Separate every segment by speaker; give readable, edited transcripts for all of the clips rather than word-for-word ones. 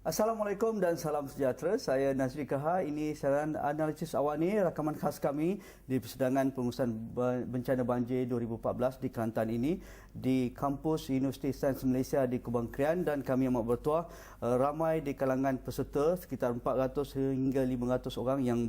Speaker 1: Assalamualaikum dan salam sejahtera. Saya Nazri Kaha. Ini siaran analisis awal ni, rakaman khas kami di persidangan pengurusan bencana banjir 2014 di Kelantan ini di kampus Universiti Sains Malaysia di Kubang Krian, dan kami amat bertuah ramai di kalangan peserta sekitar 400 hingga 500 orang yang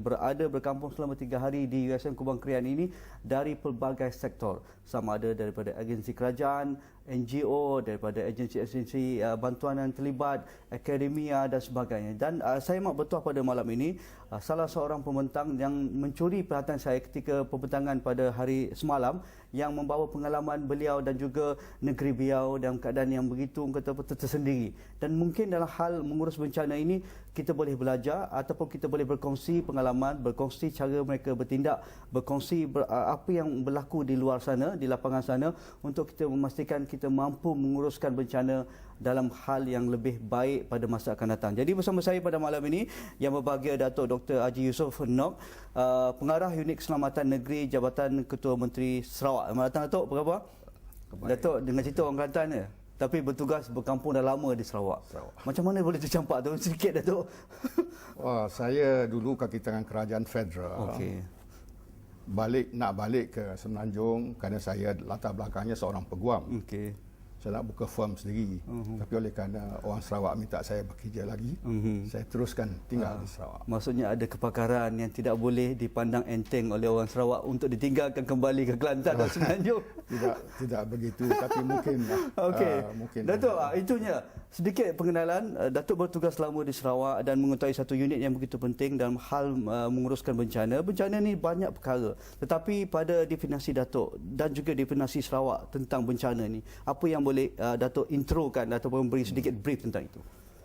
Speaker 1: berkampung selama 3 hari di USM Kubang Krian ini dari pelbagai sektor, sama ada daripada agensi kerajaan, NGO, daripada agensi-agensi bantuan yang terlibat, akademia dan sebagainya. Dan saya amat bertuah pada malam ini salah seorang pembentang yang mencuri perhatian saya ketika pembentangan pada hari semalam, yang membawa pengalaman beliau dan juga negeri beliau dalam keadaan yang begitu tersendiri. Dan mungkin dalam hal mengurus bencana ini kita boleh belajar ataupun kita boleh berkongsi pengalaman, berkongsi cara mereka bertindak, berkongsi apa yang berlaku di luar sana, di lapangan sana, untuk kita memastikan kita mampu menguruskan bencana dalam hal yang lebih baik pada masa akan datang. Jadi bersama saya pada malam ini yang berbahagia Datuk Dr. Haji Yusof Nok, Pengarah Unit Keselamatan Negeri Jabatan Ketua Menteri Sarawak. Selamat datang Datuk, apa khabar? Datuk dengan cerita orang Kelantan ya, tapi bertugas berkampung dah lama di Sarawak. Macam mana boleh tercampak tu sedikit Datuk?
Speaker 2: Wah, saya dulu kaki tangan kerajaan federal.
Speaker 1: Okey.
Speaker 2: Nak balik ke Semenanjung kerana saya latar belakangnya seorang peguam.
Speaker 1: Okey.
Speaker 2: Saya nak buka firm sendiri. Tapi oleh kerana orang Sarawak minta saya bekerja lagi, saya teruskan tinggal di Sarawak.
Speaker 1: Maksudnya ada kepakaran yang tidak boleh dipandang enteng oleh orang Sarawak untuk ditinggalkan kembali ke Kelantan dan Semenanjung.
Speaker 2: Tidak begitu, tapi mungkinlah.
Speaker 1: Okey.
Speaker 2: Mungkin.
Speaker 1: Datuk, itunya sedikit pengenalan. Datuk bertugas lama di Sarawak dan mengetahui satu unit yang begitu penting dalam hal menguruskan bencana. Bencana ni banyak perkara. Tetapi pada definisi Datuk dan juga definisi Sarawak tentang bencana ni, apa yang boleh Datuk introkan ataupun beri sedikit brief tentang itu?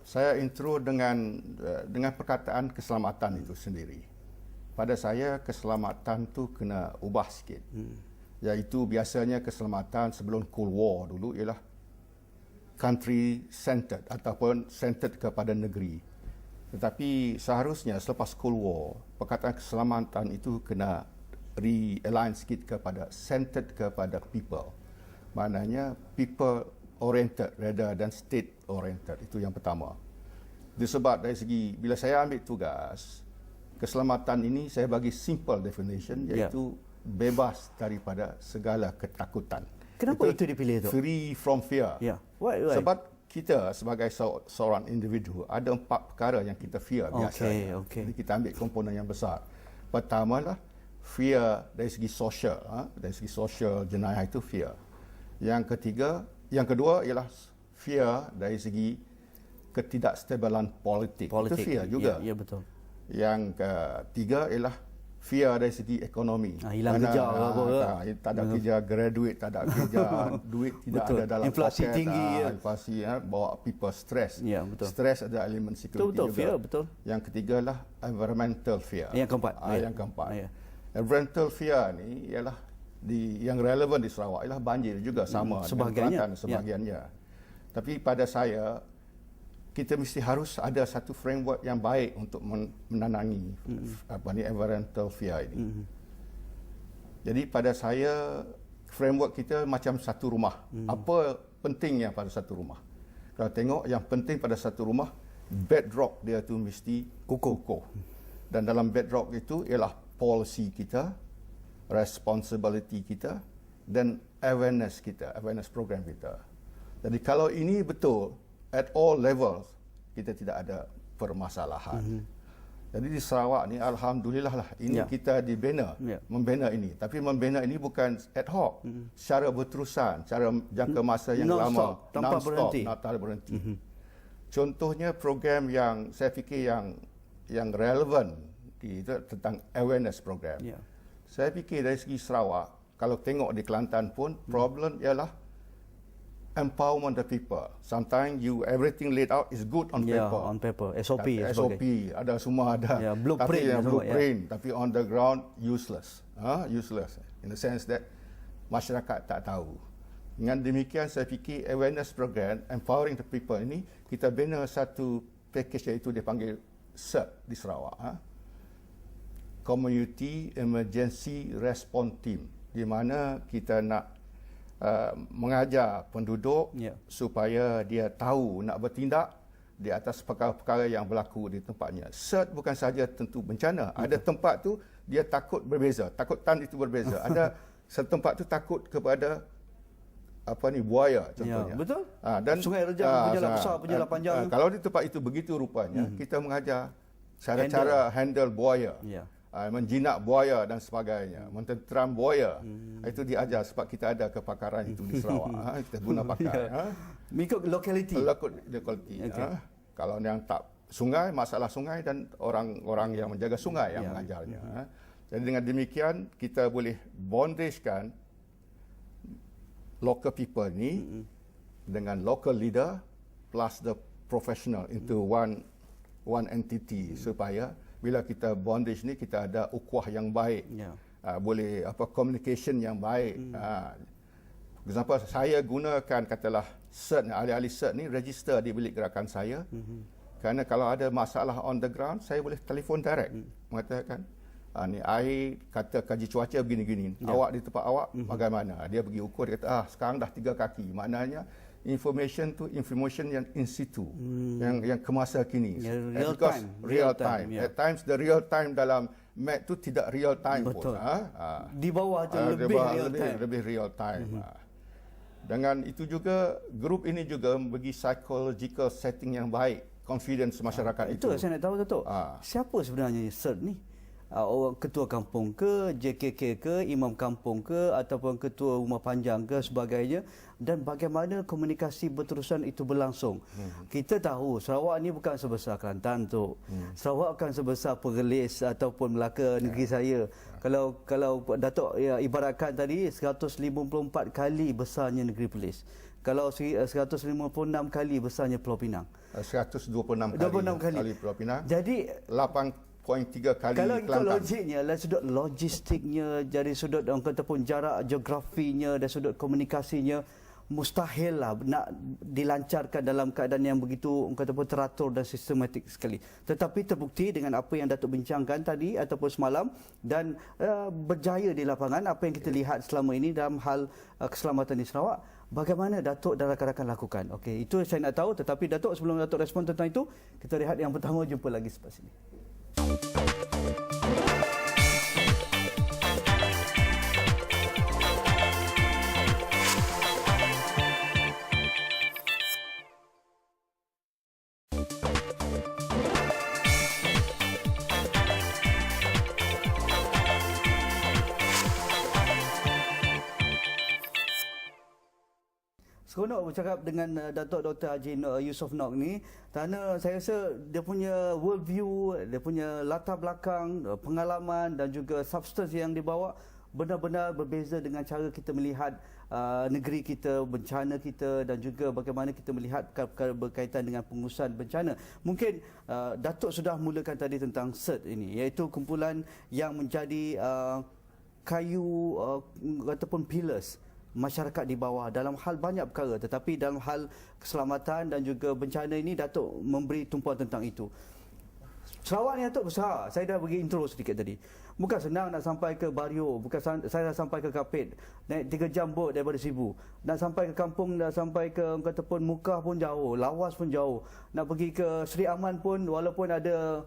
Speaker 2: Saya intro dengan perkataan keselamatan itu sendiri. Pada saya keselamatan tu kena ubah sikit. Iaitu biasanya keselamatan sebelum Cold War dulu ialah country centered ataupun centered kepada negeri. Tetapi seharusnya selepas Cold War, perkataan keselamatan itu kena realign sikit kepada centered kepada people. Maknanya people oriented rather than state oriented. Itu yang pertama. Disebab dari segi bila saya ambil tugas, keselamatan ini saya bagi simple definition, iaitu bebas daripada segala ketakutan.
Speaker 1: Kenapa itu dipilih tu?
Speaker 2: Free from fear.
Speaker 1: Why?
Speaker 2: Sebab kita sebagai seorang individu ada 4 perkara yang kita fear biasanya. Jadi kita ambil komponen yang besar. Pertamalah fear dari segi sosial, dari segi sosial jenayah itu fear. Yang kedua ialah fear dari segi ketidakstabilan politik. Itu fear juga.
Speaker 1: Ya, betul.
Speaker 2: Yang ketiga ialah fear dari segi ekonomi.
Speaker 1: Hilang kerja
Speaker 2: tak ada kerja, graduate tak ada kerja, duit tidak ada dalam
Speaker 1: inflasi
Speaker 2: poket,
Speaker 1: tinggi.
Speaker 2: Inflasi bawa people stress.
Speaker 1: Ya, betul.
Speaker 2: Stress ada elemen security juga.
Speaker 1: Fear, betul.
Speaker 2: Yang ketiga lah environmental fear.
Speaker 1: Yang keempat.
Speaker 2: Yang keempat. Environmental fear ni ialah yang relevan di Sarawak ialah banjir juga sama dengan sebahagiannya. Tapi pada saya kita mesti harus ada satu framework yang baik untuk menanangi environmental fear ini. Jadi pada saya framework kita macam satu rumah. Apa pentingnya pada satu rumah? Kalau tengok yang penting pada satu rumah, bedrock dia tu mesti kukuh. Dan dalam bedrock itu ialah policy kita, responsibility kita dan awareness program kita. Jadi kalau ini betul at all levels, kita tidak ada permasalahan. Jadi di Sarawak ni alhamdulillah lah ini kita dibina, membina ini. Tapi membina ini bukan ad hoc, secara berterusan, secara jangka masa yang lama,
Speaker 1: tanpa
Speaker 2: berhenti. Contohnya program yang saya fikir yang relevan itu tentang awareness program. Saya fikir dari segi Sarawak, kalau tengok di Kelantan pun, problem ialah empowerment the people. Sometimes everything laid out is good on paper.
Speaker 1: On paper. SOP.
Speaker 2: Ada semua ada.
Speaker 1: Blueprint.
Speaker 2: Tapi on the ground useless. Useless. In the sense that masyarakat tak tahu. Dengan demikian saya fikir awareness program, empowering the people ini, kita bina satu package iaitu dipanggil CERT di Sarawak. Community Emergency Response Team, di mana kita nak mengajar penduduk supaya dia tahu nak bertindak di atas perkara-perkara yang berlaku di tempatnya. CERT bukan sahaja tentu bencana. Ada tempat tu dia takut berbeza, takutan itu berbeza. Ada setempat tu takut kepada buaya contohnya.
Speaker 1: Ya, betul.
Speaker 2: Dan
Speaker 1: Sungai Rejang penjala besar, penjala panjang.
Speaker 2: Kalau di tempat itu begitu rupanya, kita mengajar cara-cara handle buaya.
Speaker 1: Ya.
Speaker 2: Menjinak buaya dan sebagainya, mententeram buaya. Itu diajar sebab kita ada kepakaran itu di Sarawak. Kita guna pakar.
Speaker 1: Mengikut locality.
Speaker 2: Locality. Okay. Kalau yang tak sungai, masalah sungai dan orang-orang yang menjaga sungai yang mengajarnya. Jadi dengan demikian kita boleh bondagekan local people ni dengan local leader plus the professional into one entity supaya bila kita bondage ni kita ada ukhuwah yang baik, boleh communication yang baik. Example, saya gunakan katalah CERT, ahli-ahli CERT ni register di bilik gerakan saya. Kerana kalau ada masalah on the ground, saya boleh telefon direct mengatakan ni air kata kaji cuaca begini-gini. Awak di tempat awak bagaimana? Dia pergi ukur, dia kata sekarang dah 3 kaki. Maknanya information yang in situ, yang kemasa kini. Real time. At times the real time dalam map tu tidak real time.
Speaker 1: Betul.
Speaker 2: pun.
Speaker 1: Di bawah tu lebih real time. Dengan itu juga grup ini juga bagi psychological setting yang baik, confidence masyarakat itu. Itu saya nak tahu Datuk. Siapa sebenarnya CERT ni? Orang ketua kampung ke, JKK ke, imam kampung ke, ataupun ketua rumah panjang ke sebagainya, dan bagaimana komunikasi berterusan itu berlangsung. Kita tahu Sarawak ni bukan sebesar Kelantan tu. Sarawak bukan sebesar Perlis ataupun Melaka negeri saya. Kalau Datuk ibaratkan tadi 154 kali besarnya negeri Perlis. Kalau 156 kali besarnya Pulau Pinang.
Speaker 2: 126 kali Pulau Pinang.
Speaker 1: Jadi
Speaker 2: 8.3 kali
Speaker 1: kalau
Speaker 2: Kelantan.
Speaker 1: ikut logiknya, dari sudut logistiknya, dari sudut orang kata pun jarak geografinya, dari sudut komunikasinya, mustahil lah nak dilancarkan dalam keadaan yang begitu orang kata pun teratur dan sistematik sekali. Tetapi terbukti dengan apa yang Datuk bincangkan tadi ataupun semalam, dan berjaya di lapangan apa yang kita lihat selama ini dalam hal keselamatan di Sarawak. Bagaimana Datuk dan rakan-rakan lakukan? Okey, itu saya nak tahu. Tetapi Datuk, sebelum Datuk respon tentang itu, kita lihat yang pertama, jumpa lagi selepas ini. Seronok bercakap dengan Datuk Dr. Haji Yusof Nok ni, kerana saya rasa dia punya world view, dia punya latar belakang, pengalaman dan juga substance yang dibawa benar-benar berbeza dengan cara kita melihat negeri kita, bencana kita, dan juga bagaimana kita melihat perkara berkaitan dengan pengurusan bencana. Mungkin Datuk sudah mulakan tadi tentang CERT ini, iaitu kumpulan yang menjadi kayu ataupun pillars masyarakat di bawah dalam hal banyak perkara, tetapi dalam hal keselamatan dan juga bencana ini Datuk memberi tumpuan tentang itu. Sarawak ni Datuk besar. Saya dah bagi intro sedikit tadi. Bukan senang nak sampai ke Bario, saya dah sampai ke Kapit, naik 3 jam bot daripada Sibu. Nak sampai ke kampung, nak sampai ke orang kata pun Mukah pun jauh, Lawas pun jauh. Nak pergi ke Seri Aman pun, walaupun ada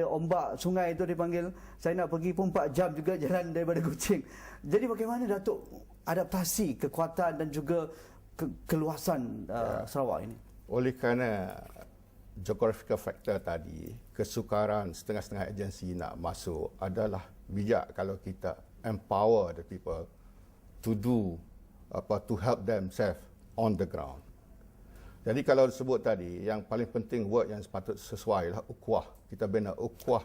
Speaker 1: ombak sungai itu dipanggil, saya nak pergi pun 4 jam juga jalan daripada Kuching. Jadi bagaimana Datuk adaptasi kekuatan dan juga keluasan Sarawak ini?
Speaker 2: Oleh kerana geographical factor tadi, kesukaran setengah-setengah agensi nak masuk, adalah bijak kalau kita empower the people to do to help themselves on the ground. Jadi kalau disebut tadi, yang paling penting work yang sepatut sesuai lah ukhuwah. Kita bina ukhuwah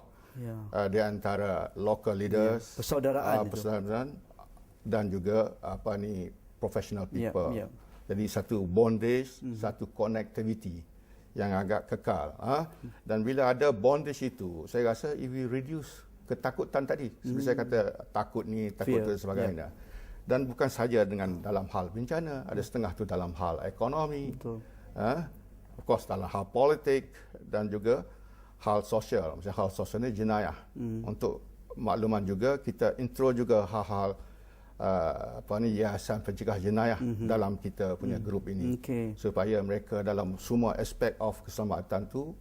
Speaker 2: di antara local leaders, persaudaraan dan juga professional people. Jadi satu bondage, satu connectivity yang agak kekal. Dan bila ada bondage itu, saya rasa if we reduce ketakutan tadi, seperti saya kata takut ni, takut dan sebagainya. Dan bukan saja dengan dalam hal bencana, ada setengah tu dalam hal ekonomi, of course dalam hal politik dan juga hal sosial. Misalnya hal sosial ni jenayah. Untuk makluman juga, kita intro juga hal-hal Yayasan Pencegah Jenayah dalam kita punya grup ini, supaya mereka dalam semua aspek of keselamatan tu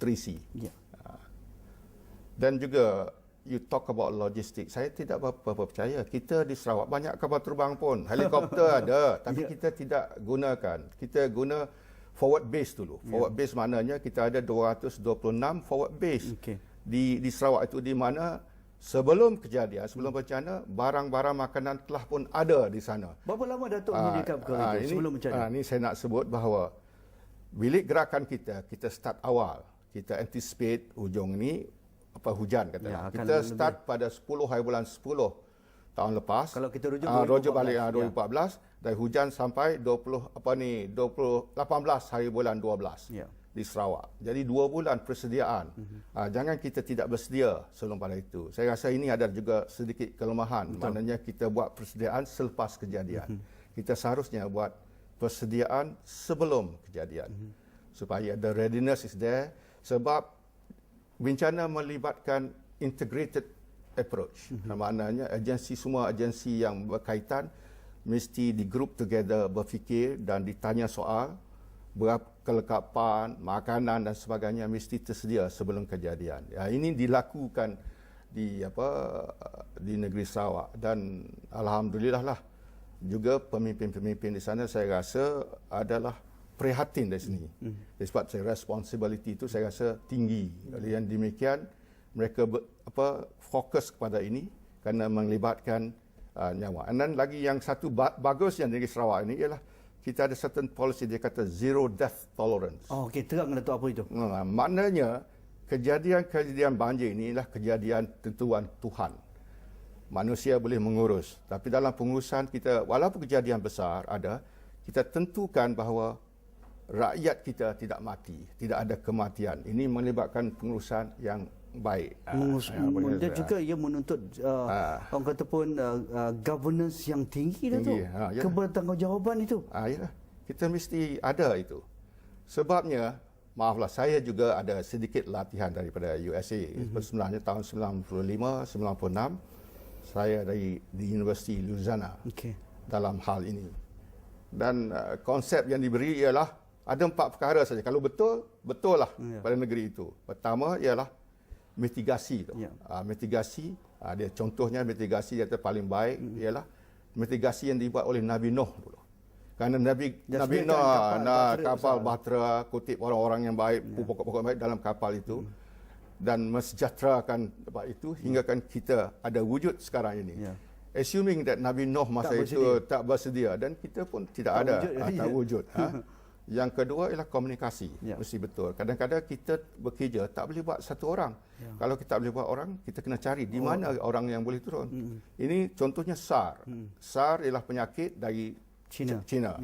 Speaker 2: terisi. Dan juga you talk about logistik. Saya tidak berapa percaya. Kita di Sarawak banyak kapal terbang pun. Helikopter ada, tapi kita tidak gunakan. Kita guna forward base dulu. Forward base maknanya kita ada 226 forward base di Sarawak itu, di mana sebelum kejadian, sebelum bencana, barang-barang makanan telah pun ada di sana.
Speaker 1: Berapa lama Datuk menyediakan perkara itu sebelum bencana?
Speaker 2: Ini saya nak sebut bahawa bilik gerakan kita start awal. Kita anticipate hujung ini hujan katalah. Kita start pada 10 hari bulan 10 tahun lepas.
Speaker 1: Kalau kita
Speaker 2: rujuk balik 2014 dari hujan sampai 18 hari bulan 12 di Sarawak. Jadi 2 bulan persediaan. Jangan kita tidak bersedia sebelum pada itu. Saya rasa ini ada juga sedikit kelemahan. Maknanya kita buat persediaan selepas kejadian. Kita seharusnya buat persediaan sebelum kejadian. Supaya the readiness is there. Sebab bencana melibatkan integrated approach. Maknanya semua agensi yang berkaitan mesti di group together, berfikir dan ditanya soal berapa kelengkapan, makanan dan sebagainya mesti tersedia sebelum kejadian. Ini dilakukan di negeri Sarawak, dan alhamdulillah lah juga pemimpin-pemimpin di sana saya rasa adalah prihatin dari sini. Sebab saya responsibility itu saya rasa tinggi. Oleh yang demikian mereka fokus kepada ini kerana melibatkan nyawa. Dan lagi yang satu bagus yang negeri Sarawak ini ialah kita ada certain policy, dia kata zero death tolerance.
Speaker 1: Terang Datuk apa itu?
Speaker 2: Maknanya kejadian banjir ini ialah kejadian tentuan Tuhan. Manusia boleh mengurus, tapi dalam pengurusan kita, walaupun kejadian besar ada, kita tentukan bahawa rakyat kita tidak mati, tidak ada kematian. Ini melibatkan pengurusan yang baik.
Speaker 1: Dan juga ia menuntut orang kata pun governance yang tinggi tu. Kebertanggungjawaban itu.
Speaker 2: Yalah. Kita mesti ada itu. Sebabnya, maaflah, saya juga ada sedikit latihan daripada USA. Sebenarnya tahun 95, 96 saya di Universiti Louisiana dalam hal ini. Dan konsep yang diberi ialah ada 4 perkara saja. Kalau betul, betul lah pada negeri itu. Pertama ialah mitigasi. Mitigasi, dia contohnya mitigasi yang paling baik ialah mitigasi yang dibuat oleh Nabi Nuh dulu. Kerana Nabi Nuh kapal bahtera, kutip orang-orang yang baik, pokok-pokok baik dalam kapal itu, dan mensejahterakan tempat itu hingga kan kita ada wujud sekarang ini. Assuming that Nabi Nuh masa itu tak bersedia, dan kita pun tidak ada, tak wujud. Yang kedua ialah komunikasi. Mesti betul. Kadang-kadang kita bekerja tak boleh buat satu orang. Kalau kita tak boleh buat orang, kita kena cari di mana orang yang boleh turun. Ini contohnya SAR. SAR ialah penyakit dari China.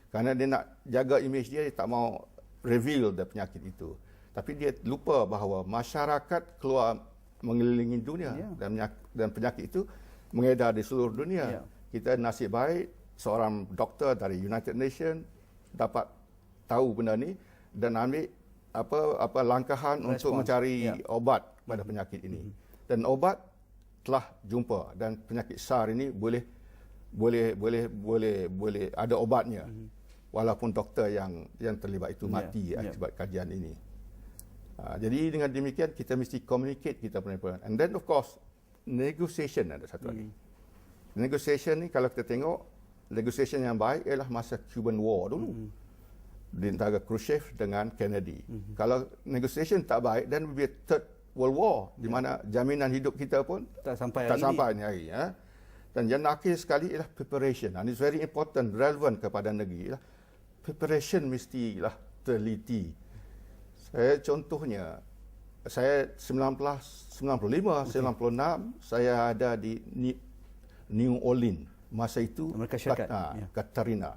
Speaker 2: Kerana dia nak jaga imej dia tak mau reveal the penyakit itu. Tapi dia lupa bahawa masyarakat keluar mengelilingi dunia dan penyakit itu mengedar di seluruh dunia. Kita nasib baik seorang doktor dari United Nations dapat tahu benda ni dan ambil apa langkahan untuk mencari obat pada penyakit ini. Dan obat telah jumpa, dan penyakit SAR ini boleh ada obatnya. Walaupun doktor yang terlibat itu mati akibat kajian ini. Jadi dengan demikian kita mesti communicate kita punya peran. And then of course negotiation ada satu lagi. Negotiation ni kalau kita tengok, negotiation yang baik ialah masa Cuban War dulu. Di antara Khrushchev dengan Kennedy. Kalau negotiation tak baik, dan will be a third world war, di mana jaminan hidup kita pun tak sampai ni hari. Dan yang akhir sekali ialah preparation. And it's very important, relevant kepada negeri. Preparation mestilah teliti. Contohnya, saya 1995, 96, saya ada di New Orleans. Masa itu, Katrina.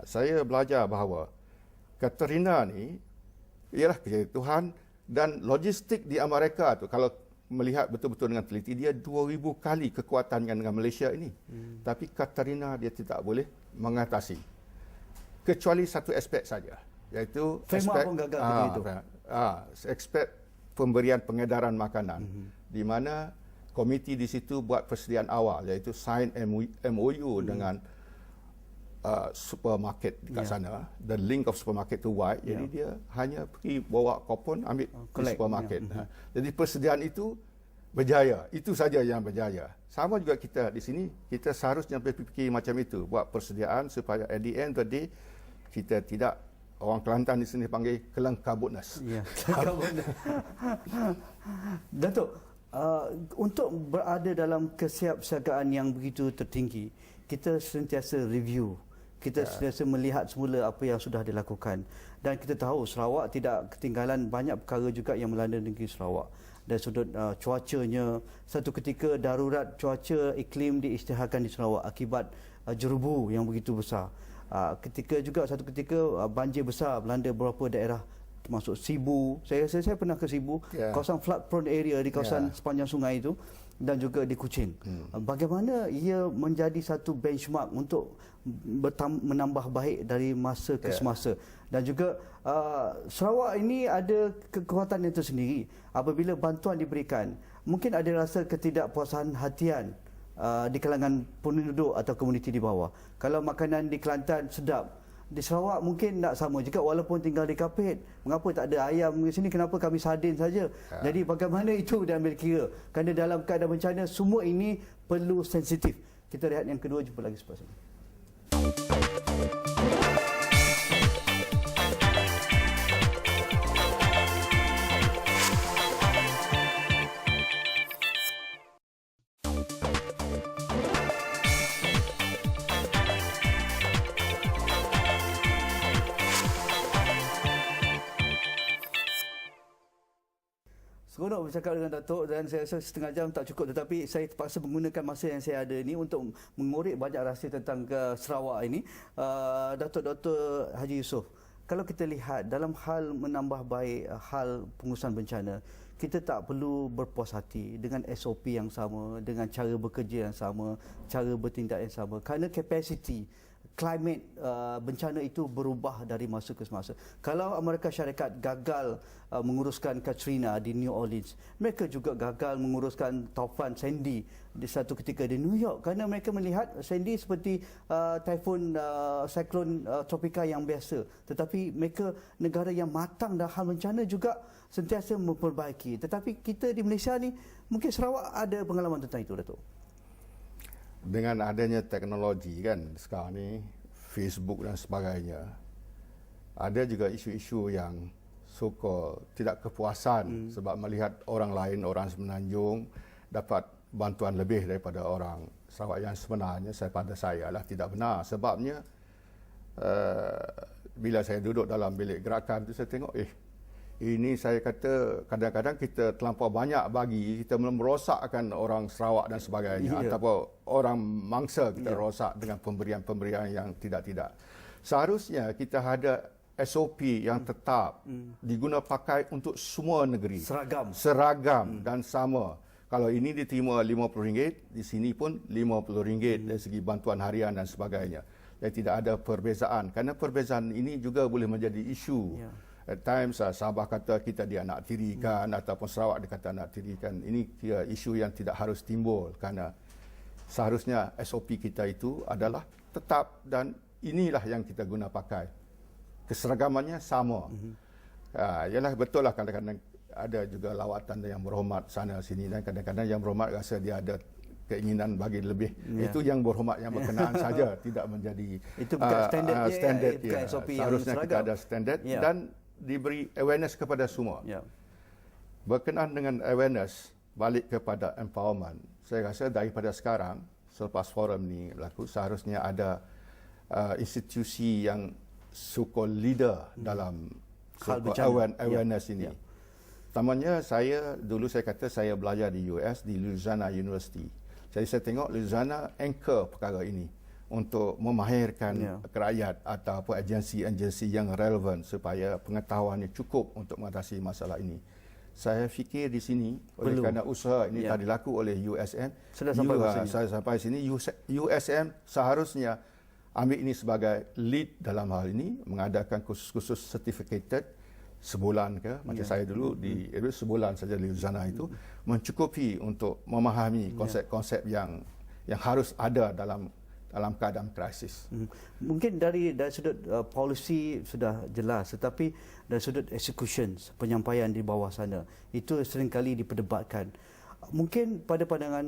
Speaker 2: Saya belajar bahawa Katrina ni ialah kejatuhan, dan logistik di Amerika tu, kalau melihat betul-betul dengan teliti, dia 2,000 kali kekuatan dengan Malaysia ini. Tapi Katrina dia tidak boleh mengatasi. Kecuali satu aspek saja, iaitu aspek pemberian pengedaran makanan. Di mana komiti di situ buat persediaan awal, iaitu sign MOU dengan supermarket dekat sana. The link of supermarket tu wide, jadi dia hanya pergi bawa kupon, ambil di supermarket. Jadi persediaan itu berjaya. Itu saja yang berjaya. Sama juga kita di sini, kita seharusnya berfikir macam itu, buat persediaan supaya at the end of the day kita tidak, orang Kelantan di sini panggil kelangkabutnas.
Speaker 1: Ya, kelangkabutnas. Datuk, untuk berada dalam kesiapsiagaan yang begitu tertinggi, kita sentiasa review. Kita sentiasa melihat semula apa yang sudah dilakukan. Dan kita tahu Sarawak tidak ketinggalan banyak perkara juga yang melanda negeri Sarawak. Dari sudut cuacanya, satu ketika darurat cuaca iklim diisytiharkan di Sarawak akibat jerubu yang begitu besar. Satu ketika banjir besar melanda beberapa daerah termasuk Sibu. Saya rasa saya pernah ke Sibu, kawasan flood prone area di kawasan sepanjang sungai itu, dan juga di Kuching. Bagaimana ia menjadi satu benchmark untuk menambah baik dari masa ke semasa. Dan juga Sarawak ini ada kekuatan yang tersendiri. Apabila bantuan diberikan, mungkin ada rasa ketidakpuasan hatian di kalangan penduduk atau komuniti di bawah. Kalau makanan di Kelantan sedap, di Sarawak mungkin tak sama juga, walaupun tinggal di Kapit. Mengapa tak ada ayam di sini, kenapa kami sardin saja? Jadi bagaimana itu diambil kira? Kerana dalam keadaan bencana semua ini perlu sensitif. Kita lihat yang kedua, jumpa lagi selepas ini. Seronok bercakap dengan Datuk, dan saya rasa setengah jam tak cukup, tetapi saya terpaksa menggunakan masa yang saya ada ini untuk mengorek banyak rahsia tentang Sarawak ini. Dr. Haji Yusof, kalau kita lihat dalam hal menambah baik hal pengurusan bencana, kita tak perlu berpuas hati dengan SOP yang sama, dengan cara bekerja yang sama, cara bertindak yang sama, kerana kapasiti climate bencana itu berubah dari masa ke semasa. Kalau Amerika Syarikat gagal menguruskan Katrina di New Orleans, mereka juga gagal menguruskan taufan Sandy di satu ketika di New York, kerana mereka melihat Sandy seperti taifun siklon tropika yang biasa. Tetapi mereka negara yang matang dalam hal bencana juga sentiasa memperbaiki. Tetapi kita di Malaysia ni, mungkin Sarawak ada pengalaman tentang itu, Datuk.
Speaker 2: Dengan adanya teknologi kan sekarang ni, Facebook dan sebagainya, ada juga isu-isu yang so-called tidak kepuasan sebab melihat orang lain, orang semenanjung dapat bantuan lebih daripada orang Sarawak, yang sebenarnya pada saya lah tidak benar. Sebabnya bila saya duduk dalam bilik gerakan tu, saya tengok ini saya kata kadang-kadang kita terlampau banyak bagi, kita merosakkan orang Sarawak dan sebagainya, ataupun orang mangsa kita rosak dengan pemberian-pemberian yang tidak-tidak. Seharusnya kita ada SOP yang tetap diguna pakai untuk semua negeri. Seragam dan sama. Kalau ini diterima RM50, di sini pun RM50 dari segi bantuan harian dan sebagainya. Dan tidak ada perbezaan. Kerana perbezaan ini juga boleh menjadi isu. At times Sabah kata kita dia nak tirikan, ataupun Sarawak dia kata nak tirikan. Ini isu yang tidak harus timbul, kerana seharusnya SOP kita itu adalah tetap, dan inilah yang kita guna pakai. Keseragamannya sama. Yalah, betul lah kadang-kadang ada juga lawatan yang berhormat sana sini, dan kadang-kadang yang berhormat rasa dia ada keinginan bagi lebih. Itu yang berhormat yang berkenaan saja, tidak menjadi
Speaker 1: itu bukan standard,
Speaker 2: bukan SOP yang seharusnya kita ada standard dan diberi awareness kepada semua. Berkenaan dengan awareness, balik kepada empowerment, saya rasa daripada sekarang, selepas forum ni berlaku, seharusnya ada institusi yang so-called leader dalam awareness ini. Pertamanya, dulu saya kata saya belajar di US, di Louisiana University. Jadi saya tengok Louisiana anchor perkara ini untuk memahirkan rakyat ataupun agensi-agensi yang relevan supaya pengetahuannya cukup untuk mengatasi masalah ini. Saya fikir di sini, oleh kerana usaha ini tadi laku oleh USM, saya sampai sini, USM seharusnya ambil ini sebagai lead dalam hal ini, mengadakan kursus-kursus certificated sebulan ke, macam saya dulu di sebulan saja di sana itu mencukupi untuk memahami konsep-konsep yang harus ada dalam keadaan krisis.
Speaker 1: Mungkin dari sudut policy sudah jelas, tetapi dari sudut execution, penyampaian di bawah sana, itu seringkali diperdebatkan. Mungkin pada pandangan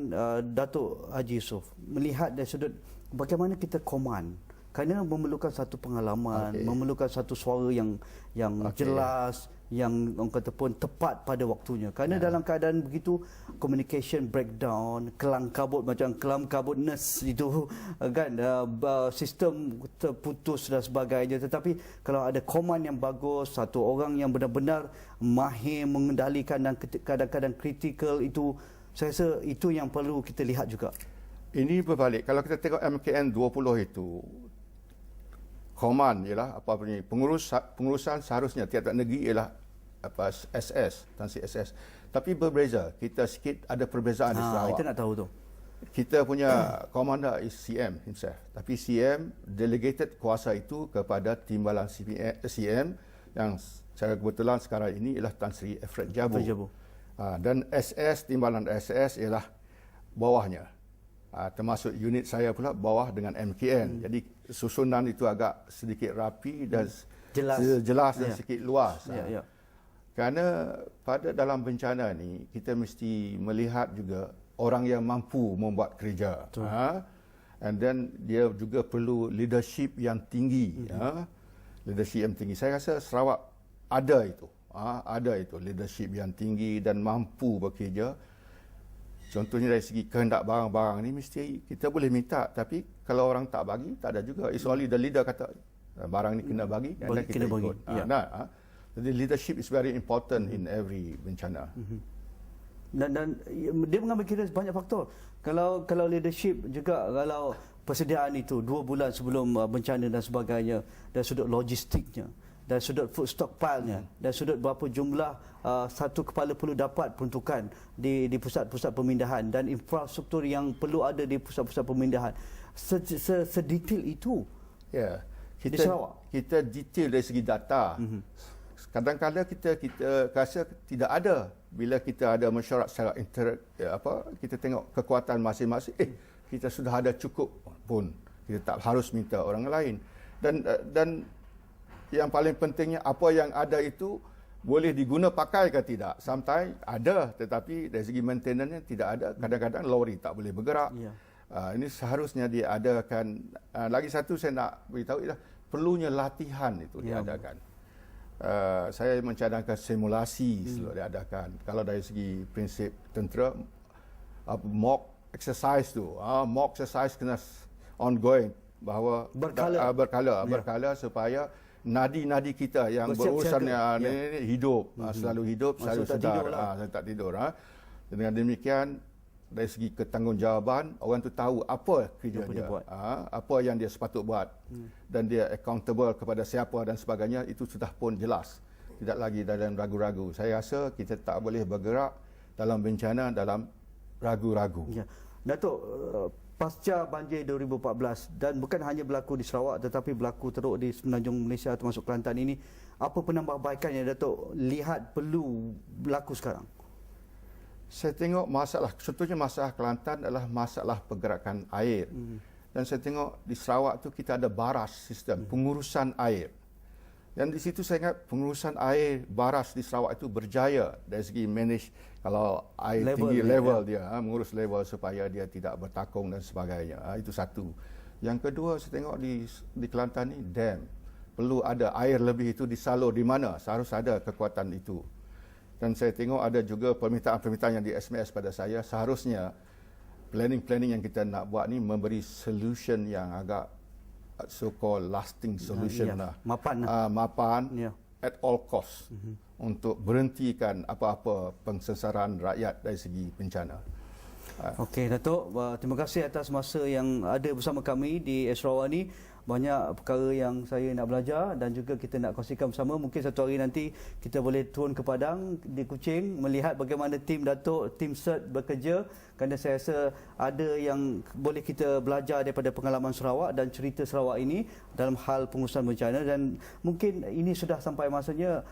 Speaker 1: Datuk Haji Yusof, melihat dari sudut bagaimana kita command, kerana memerlukan satu pengalaman, memerlukan satu suara yang jelas, yang orang kata pun tepat pada waktunya. Kerana dalam keadaan begitu, communication breakdown, kelam kabut macam kelam kabutness itu kan, sistem terputus dan sebagainya. Tetapi kalau ada command yang bagus, satu orang yang benar-benar mahir mengendalikan dan kadang-kadang kritikal, itu saya rasa itu yang perlu kita lihat juga.
Speaker 2: Ini berbalik. Kalau kita tengok MKN 20 itu, command ialah pengurusan seharusnya tiap-tiap negeri ialah SS, tansi SS. Tapi berbeza. Kita sikit ada perbezaan di Sarawak.
Speaker 1: Kita nak tahu tu.
Speaker 2: Kita punya commander is CM himself. Tapi CM delegated kuasa itu kepada timbalan CM yang secara kebetulan sekarang ini ialah Tan Sri Efred Jabu. Dan SS, timbalan SS ialah bawahnya. Termasuk unit saya pula bawah dengan MKN. Jadi susunan itu agak sedikit rapi dan jelas dan sedikit luas. Kerana pada dalam bencana ni kita mesti melihat juga orang yang mampu membuat kerja. And then dia juga perlu leadership yang tinggi. Leadership yang tinggi. Saya rasa Sarawak ada itu. Ada itu leadership yang tinggi dan mampu bekerja. Contohnya dari segi kehendak barang-barang ni mesti kita boleh minta, tapi kalau orang tak bagi, tak ada juga. It's only the leader kata barang ni kena bagi, dan kita ikut. Jadi leadership is very important in every bencana.
Speaker 1: Dan dia mengambil kira banyak faktor. Kalau leadership juga, kalau persediaan itu 2 bulan sebelum bencana dan sebagainya, dari sudut logistiknya, dari sudut food stockpile-nya, dari sudut berapa jumlah satu kepala perlu dapat peruntukan di pusat-pusat pemindahan dan infrastruktur yang perlu ada di pusat-pusat pemindahan. Sedetail itu.
Speaker 2: Ya. Kita detail dari segi data. Kadang-kadang kita rasa tidak ada. Bila kita ada mesyuarat secara kita tengok kekuatan masing-masing, kita sudah ada cukup pun. Kita tak harus minta orang lain. Dan yang paling pentingnya, apa yang ada itu boleh diguna pakai ke tidak. Sometimes ada, tetapi dari segi maintenance tidak ada. Kadang-kadang lori tak boleh bergerak. Ini seharusnya diadakan. Lagi satu saya nak beritahu ialah perlunya latihan itu diadakan. Saya mencadangkan simulasi selalu diadakan. Kalau dari segi prinsip tentera, mock exercise tu, mock exercise kena ongoing, bahawa berkala supaya nadi-nadi kita yang berurusan hidup, selalu hidup, selalu sedar, saya tak tidur. Dengan demikian, dari segi ketanggungjawab, orang tu tahu apa kerja dia, apa yang dia sepatut buat, dan dia accountable kepada siapa dan sebagainya, itu sudah pun jelas. Tidak lagi dalam ragu-ragu. Saya rasa kita tak boleh bergerak dalam bencana dalam ragu-ragu.
Speaker 1: Datuk, pasca banjir 2014 dan bukan hanya berlaku di Sarawak tetapi berlaku teruk di semenanjung Malaysia termasuk Kelantan ini, apa penambahbaikan yang Datuk lihat perlu berlaku sekarang?
Speaker 2: Saya tengok contohnya masalah Kelantan adalah masalah pergerakan air. Dan saya tengok di Sarawak tu kita ada baras sistem, pengurusan air. Dan di situ saya ingat pengurusan air baras di Sarawak itu berjaya dari segi manage, kalau air tinggi level dia, mengurus level supaya dia tidak bertakung dan sebagainya. Itu satu. Yang kedua, saya tengok di Kelantan ni dam. Perlu ada air lebih itu disalur di mana, seharusnya ada kekuatan itu. Dan saya tengok ada juga permintaan-permintaan yang di SMS pada saya, seharusnya planning yang kita nak buat ni memberi solution yang agak so-called lasting solution mapan at all cost, untuk berhentikan apa-apa pengsesaran rakyat dari segi bencana.
Speaker 1: Okey, Datuk, terima kasih atas masa yang ada bersama kami di Sarawak ni. banyak perkara yang saya nak belajar dan juga kita nak kongsikan bersama. Mungkin satu hari nanti kita boleh turun ke Padang di Kuching melihat bagaimana tim Datuk, tim CERT bekerja, kerana saya rasa ada yang boleh kita belajar daripada pengalaman Sarawak dan cerita Sarawak ini dalam hal pengurusan bencana, dan mungkin ini sudah sampai masanya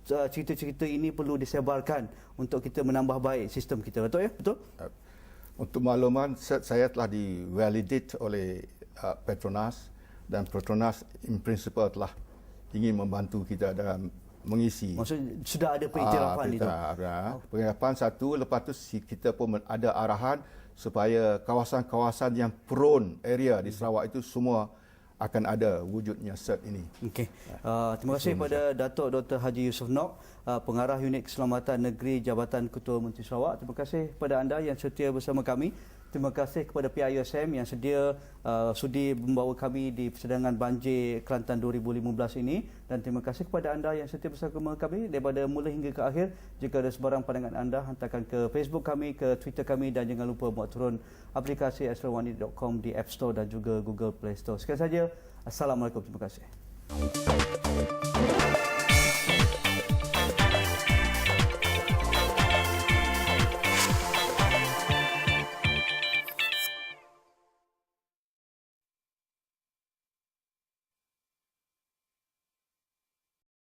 Speaker 1: cerita-cerita ini perlu disebarkan untuk kita menambah baik sistem kita. Betul ya? Betul?
Speaker 2: Untuk makluman, saya telah di-validate oleh Petronas, dan Petronas in principle telah ingin membantu kita dalam mengisi.
Speaker 1: Maksudnya sudah ada pengiktirafan itu?
Speaker 2: Pengiktirafan satu, lepas tu kita pun ada arahan supaya kawasan-kawasan yang prone area di Sarawak itu semua akan ada wujudnya CERT ini.
Speaker 1: Okey. Terima kasih kepada Datuk Dr. Haji Yusof Nok, Pengarah Unit Keselamatan Negeri Jabatan Ketua Menteri Sarawak. Terima kasih kepada anda yang setia bersama kami. Terima kasih kepada pihak USM yang sudi membawa kami di persidangan banjir Kelantan 2015 ini, dan terima kasih kepada anda yang setia bersama kami daripada mula hingga ke akhir. Jika ada sebarang pandangan anda, hantarkan ke Facebook kami, ke Twitter kami, dan jangan lupa buat turun aplikasi asrawani.com di App Store dan juga Google Play Store. Sekian saja. Assalamualaikum. Terima kasih.